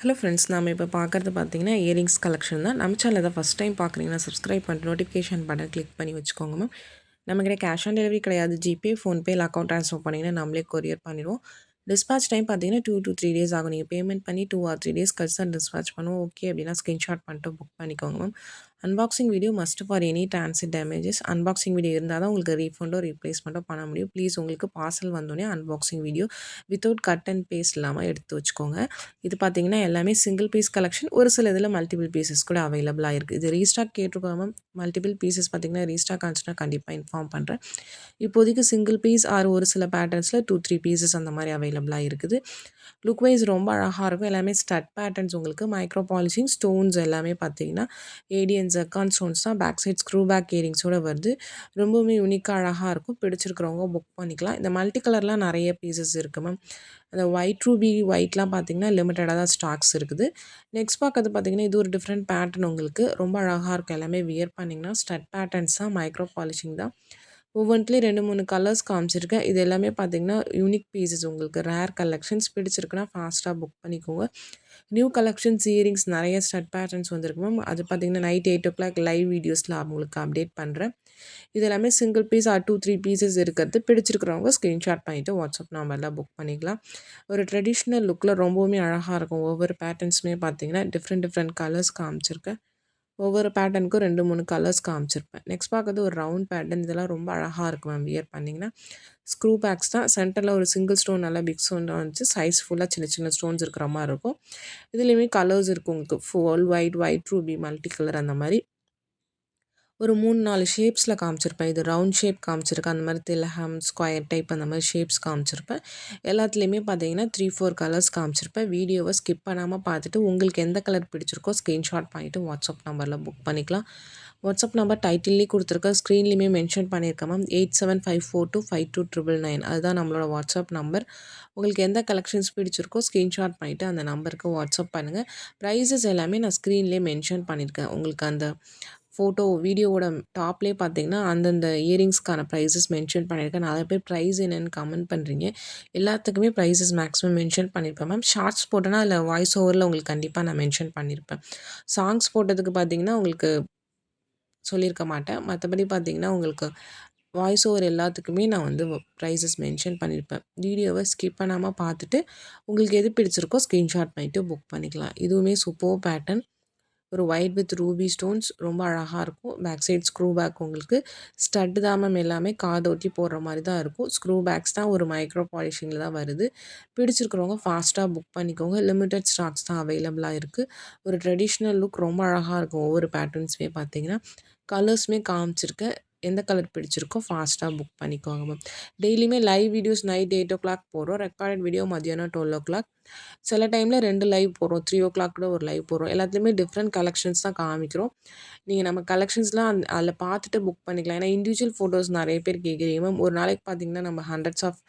Hello friends, நாம் இப்போ பார்க்குறது பார்த்தீங்கன்னா இயரிங்ஸ் கலெக்ஷன் தான். நம்ம சேனலில் தான் ஃபஸ்ட் டைம் பார்க்குறீங்கன்னா சப்ஸ்கிரைப் பண்ணிட்டு நோட்டிஃபிகேஷன் பட்டன் கிளிக் பண்ணி வச்சுக்கோங்க மேம். நம்மக்கிட்ட கேஷ் ஆன் டெலிவரி கிடையாது. ஜிபே, ஃபோன்பே இல்லை அக்கௌண்ட் ட்ரான்ஸ்ஃபர் பண்ணிங்கன்னா நம்மளே கொரியர் பண்ணிடுவோம். டிஸ்பேச் டைம் பார்த்தீங்கன்னா 2 to 3 டேஸ் ஆகும். நீங்கள் பேமெண்ட் பண்ணி 2 or 3 டேஸ் கழிச்சு தான் டிஸ்பேச் பண்ணுவோம். ஓகே அப்படின்னா ஸ்க்ரீன்ஷாட் பண்ணிட்டு புக் பண்ணிக்கோங்க ma'am. Unboxing video must for any transit damages. Unboxing video இருந்தால் தான் உங்களுக்கு ரீஃபண்டோ ரீப்ளேஸ்மெண்ட்டோ பண்ண முடியும். ப்ளீஸ் உங்களுக்கு பார்சல் வந்தோடனே unboxing video without cut and paste இல்லாமல் எடுத்து வச்சுக்கோங்க. இது பார்த்தீங்கன்னா எல்லாமே சிங்கிள் பீஸ் கலெக்ஷன். ஒரு சில இதில் மல்டிபிள் பீசஸ் கூட அவைலபிளாக இருக்குது. இது ரீஸ்டாக் கேட்டிருக்கோம் மேம். மல்டிபிள் பீசஸ் பார்த்தீங்கன்னா ரீஸ்டாக் ஆச்சுன்னா கண்டிப்பாக இன்ஃபார்ம் பண்ணுறேன். இப்போதைக்கு சிங்கிள் பீஸ் ஆர் ஒரு சில பேட்டர்ன்ஸில் 2-3 பீசஸ் அந்த மாதிரி அவைலபிளாக இருக்குது. லுக் வைஸ் ரொம்ப அழகாக இருக்கும். எல்லாமே ஸ்டட் பேட்டர்ன்ஸ், உங்களுக்கு மைக்ரோ பாலிஷிங் ஸ்டோன்ஸ் எல்லாமே பார்த்தீங்கன்னா ஏடியன் ஜர்கான் ஸ்டோன்ஸ் தான். பேக் சைட் ஸ்க்ரூ பேக் இயரிங்ஸோடு வருது. ரொம்பவுமே யூனிக்காக அழகாக இருக்கும். பிடிச்சிருக்கிறவங்க புக் பண்ணிக்கலாம். இந்த மல்டி கலர்லாம் நிறைய பீசஸ் இருக்குது மேம். அந்த ஒயிட் ரூபி ஒயிட்லாம் பார்த்தீங்கன்னா லிமிட்டடாக தான் ஸ்டாக்ஸ் இருக்குது. நெக்ஸ்ட் பார்க்கறது பார்த்தீங்கன்னா இது ஒரு டிஃப்ரெண்ட் பேட்டர்ன், உங்களுக்கு ரொம்ப அழகாக இருக்கும். எல்லாமே வியர் பண்ணிங்கன்னா ஸ்டட் பேட்டர்ன்ஸ் தான், மைக்ரோ பாலிஷிங் தான். ஒவ்வொன்றுலேயும் 2-3 கலர்ஸ் காமிச்சிருக்கேன். இது எல்லாமே பார்த்தீங்கன்னா யூனிக் பீசஸ், உங்களுக்கு ரேர் கலெக்ஷன்ஸ். பிடிச்சிருக்குன்னா ஃபாஸ்ட்டாக புக் பண்ணிக்கோங்க. நியூ கலெக்ஷன்ஸ் இயரிங்ஸ் நிறைய ஸ்டட் பேட்டர்ன்ஸ் வந்திருக்கு மேம். அது பார்த்தீங்கன்னா நைட் 8 o'clock லைவ் வீடியோஸில் உங்களுக்கு அப்டேட் பண்ணுறேன். இது எல்லாமே சிங்கிள் பீஸ் ஆர் 2-3 பீசஸ் இருக்கிறது. பிடிச்சிருக்கிறவங்க ஸ்க்ரீன்ஷாட் பண்ணிவிட்டு வாட்ஸ்அப் நம்பரில் புக் பண்ணிக்கலாம். ஒரு ட்ரெடிஷ்னல் லுக்கில் ரொம்பவுமே அழகாக இருக்கும். ஒவ்வொரு பேட்டர்ன்ஸுமே பார்த்தீங்கன்னா டிஃப்ரெண்ட் கலர்ஸ் காமிச்சிருக்கேன். ஒவ்வொரு பேட்டர்னுக்கும் 2-3 கலர்ஸ் காமிச்சிருப்பேன். நெக்ஸ்ட் பார்க்குறது ஒரு ரவுண்ட் பேட்டர்ன். இதெல்லாம் ரொம்ப அழகாக இருக்கும் மேம் வியர் பண்ணிங்கன்னா. ஸ்க்ரூ பேக்ஸ் தான். சென்டரில் ஒரு சிங்கிள் ஸ்டோன் நல்லா பிக் ஸ்டோன் வந்துச்சு. சைஸ் ஃபுல்லாக சின்ன சின்ன ஸ்டோன்ஸ் இருக்கிற மாதிரி இருக்கும். இதுலேயுமே கலர்ஸ் இருக்கும் உங்களுக்கு. Full white Ruby, multi colour அந்த மாதிரி ஒரு 3-4 ஷேப்ஸில் காமிச்சிருப்பேன். இது ரவுண்ட் ஷேப் காமிச்சிருக்கேன். அந்த மாதிரி திலகம், ஸ்கொயர் டைப் அந்த மாதிரி ஷேப்ஸ் காமிச்சிருப்பேன். எல்லாத்துலேயுமே பார்த்தீங்கன்னா 3-4 கலர்ஸ் காமிச்சிருப்பேன். வீடியோவை ஸ்கிப் பண்ணாமல் பார்த்துட்டு உங்களுக்கு எந்த கலர் பிடிச்சிருக்கோ ஸ்க்ரீன்ஷாட் பண்ணிவிட்டு வாட்ஸ்அப் நம்பரில் புக் பண்ணிக்கலாம். வாட்ஸ்அப் நம்பர் டைட்டில்லேயே கொடுத்துருக்கேன், ஸ்க்ரீன்லேயுமே மென்ஷன் பண்ணியிருக்கேன் மேம். 8754252999 அதுதான் நம்மளோட வாட்ஸ்அப் நம்பர். உங்களுக்கு எந்த கலெக்ஷன்ஸ் பிடிச்சிருக்கோ ஸ்க்ரீன்ஷாட் பண்ணிவிட்டு அந்த நம்பருக்கு வாட்ஸ்அப் பண்ணுங்கள். ப்ரைஸஸ் எல்லாமே நான் ஸ்க்ரீன்லேயே மென்ஷன் பண்ணியிருக்கேன். உங்களுக்கு அந்த ஃபோட்டோ வீடியோவோட டாப்லேயே பார்த்தீங்கன்னா அந்தந்த இயரிங்ஸ்க்கான ப்ரைஸஸ் மென்ஷன் பண்ணியிருக்கேன். நிறைய பேர் ப்ரைஸ் என்னென்னு கமெண்ட் பண்ணுறீங்க. எல்லாத்துக்குமே ப்ரைஸஸ் மேக்ஸிமம் மென்ஷன் பண்ணியிருப்பேன் மேம். ஷார்ட்ஸ் போட்டேன்னா அதில் வாய்ஸ் ஓவரில் உங்களுக்கு கண்டிப்பாக நான் மென்ஷன் பண்ணியிருப்பேன். சாங்ஸ் போட்டதுக்கு பார்த்தீங்கன்னா உங்களுக்கு சொல்லியிருக்க மாட்டேன். மற்றபடி பார்த்தீங்கன்னா உங்களுக்கு வாய்ஸ் ஓவர் எல்லாத்துக்குமே நான் வந்து ப்ரைஸஸ் மென்ஷன் பண்ணியிருப்பேன். வீடியோவை ஸ்கிப் பண்ணாமல் பார்த்துட்டு உங்களுக்கு எது பிடிச்சிருக்கோ ஸ்க்ரீன்ஷாட் பண்ணிவிட்டு புக் பண்ணிக்கலாம். இதுவுமே சூப்பர் பேட்டர்ன். ஒரு ஒயிட் வித் ரூபி ஸ்டோன்ஸ் ரொம்ப அழகாக இருக்கும். பேக் சைட் ஸ்க்ரூ பேக், உங்களுக்கு ஸ்டட்டு தான் மேம். எல்லாமே காதை ஒட்டி போடுற மாதிரி தான் இருக்கும். ஸ்க்ரூ பேக்ஸ் தான், ஒரு மைக்ரோ பாலிஷிங்கில் தான் வருது. பிடிச்சிருக்கிறவங்க ஃபாஸ்ட்டாக புக் பண்ணிக்கோங்க. லிமிட்டட் ஸ்டாக்ஸ் தான் அவைலபிளாக இருக்குது. ஒரு ட்ரெடிஷ்னல் லுக் ரொம்ப அழகாக இருக்கும். ஒவ்வொரு பேட்டர்ன்ஸுமே பார்த்தீங்கன்னா கலர்ஸுமே காமிச்சிருக்கேன். எந்த கலர் பிடிச்சிருக்கோ ஃபாஸ்ட்டாக புக் பண்ணிக்கோங்க மேம். டெய்லியுமே லைவ் வீடியோஸ் நைட் 8 o'clock போடுறோம். ரெக்கார்டட் வீடியோ மதியானம் 12 o'clock. சில டைமில் 2 லைவ் போடுறோம். 3 o'clock கூட ஒரு லைவ் போடுறோம். எல்லாத்துலேயுமே டிஃப்ரெண்ட் கலெக்ஷன்ஸ் தான் காமிக்கிறோம். நீங்கள் நம்ம கலெக்ஷன்ஸ்லாம் அதில் பார்த்துட்டு புக் பண்ணிக்கலாம். ஏன்னா இண்டிவிஜுவல் ஃபோட்டோஸ் நிறைய பேர் கேட்குறீங்க மேம். ஒரு நாளைக்கு பார்த்தீங்கன்னா நம்ம ஹண்ட்ரட்ஸ் ஆஃப்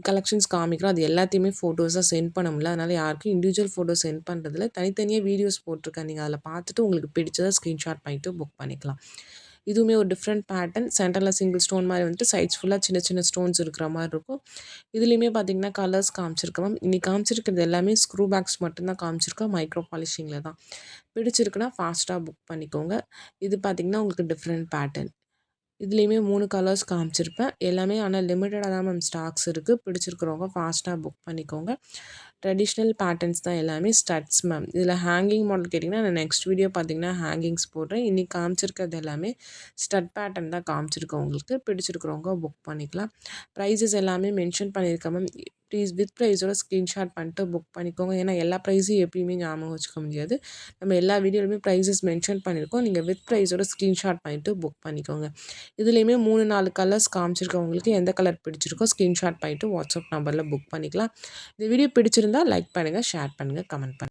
கலெக்ஷன்ஸ் காமிக்கிறோம். அது எல்லாத்தையுமே ஃபோட்டோஸாக சென்ட் பண்ண முடியல. அதனால் யாருக்கும் இண்டிவிஜுவல் ஃபோட்டோ சென்ட் பண்ணுறதில்ல. தனித்தனியாக வீடியோஸ் போட்டிருக்கேன். நீங்கள் அதில் பார்த்துட்டு உங்களுக்கு பிடிச்சதை ஸ்க்ரீன்ஷாட் பண்ணிவிட்டு புக் பண்ணிக்கலாம். இதுவுமே ஒரு டிஃப்ரெண்ட் பேட்டர்ன். சென்டரில் சிங்கிள் ஸ்டோன் மாதிரி வந்துட்டு சைட்ஸ் ஃபுல்லாக சின்ன சின்ன ஸ்டோன்ஸ் இருக்கிற மாதிரி இருக்கும். இதுலேயுமே பார்த்தீங்கன்னா கலர்ஸ் காமிச்சிருக்கேன் மேம். இன்னைக்கு காமிச்சிருக்கிறது எல்லாமே ஸ்க்ரூ பேக்ஸ் மட்டும்தான் காமிச்சிருக்கேன். மைக்ரோ பாலிஷிங்கில் தான். பிடிச்சிருக்குன்னா ஃபாஸ்ட்டாக புக் பண்ணிக்கோங்க. இது பார்த்தீங்கன்னா உங்களுக்கு டிஃப்ரெண்ட் பேட்டர்ன். இதுலேயுமே 3 கலர்ஸ் காமிச்சிருப்பேன். எல்லாமே ஆனால் லிமிட்டடாக தான் மேம் ஸ்டாக்ஸ் இருக்குது. பிடிச்சிருக்கிறவங்க ஃபாஸ்ட்டாக புக் பண்ணிக்கோங்க. ட்ரெடிஷ்னல் பேட்டர்ன்ஸ் தான் எல்லாமே. Studs ma'am. இதில் ஹேங்கிங் மாடல் கேட்டிங்கன்னா நான் நெக்ஸ்ட் வீடியோ பார்த்தீங்கன்னா ஹேங்கிங்ஸ் போடுறேன். இன்றைக்கி காமிச்சிருக்கிறது எல்லாமே ஸ்டட் பேட்டர்ன் தான் காமிச்சிருக்கேன். உங்களுக்கு பிடிச்சிருக்கிறவங்க புக் பண்ணிக்கலாம். ப்ரைஸஸ் எல்லாமே மென்ஷன் பண்ணியிருக்கேன் மேம். ப்ளீஸ் வித் ப்ரைஸோட ஸ்க்ரீன்ஷாட் பண்ணிட்டு புக் பண்ணிக்கோங்க. ஏன்னா எல்லா ப்ரைஸையும் எப்பயுமே ஞாபகம் வச்சுக்க முடியாது. நம்ம எல்லா வீடியோலையுமே ப்ரைஸஸ் மென்ஷன் பண்ணியிருக்கோம். நீங்கள் வித் ப்ரைஸோட ஸ்க்ரீன்ஷாட் பண்ணிவிட்டு புக் பண்ணிக்கோங்க. இதுலேயுமே 3-4 கலர்ஸ் காமிச்சிருக்கேன். உங்களுக்கு எந்த கலர் பிடிச்சிருக்கோ ஸ்க்ரீன்ஷாட் பண்ணிவிட்டு வாட்ஸ்அப் நம்பரில் புக் பண்ணிக்கலாம். இந்த வீடியோ பிடிச்சிருந்தால் லைக் பண்ணுங்கள், ஷேர் பண்ணுங்கள், கமெண்ட் பண்ணுங்கள்.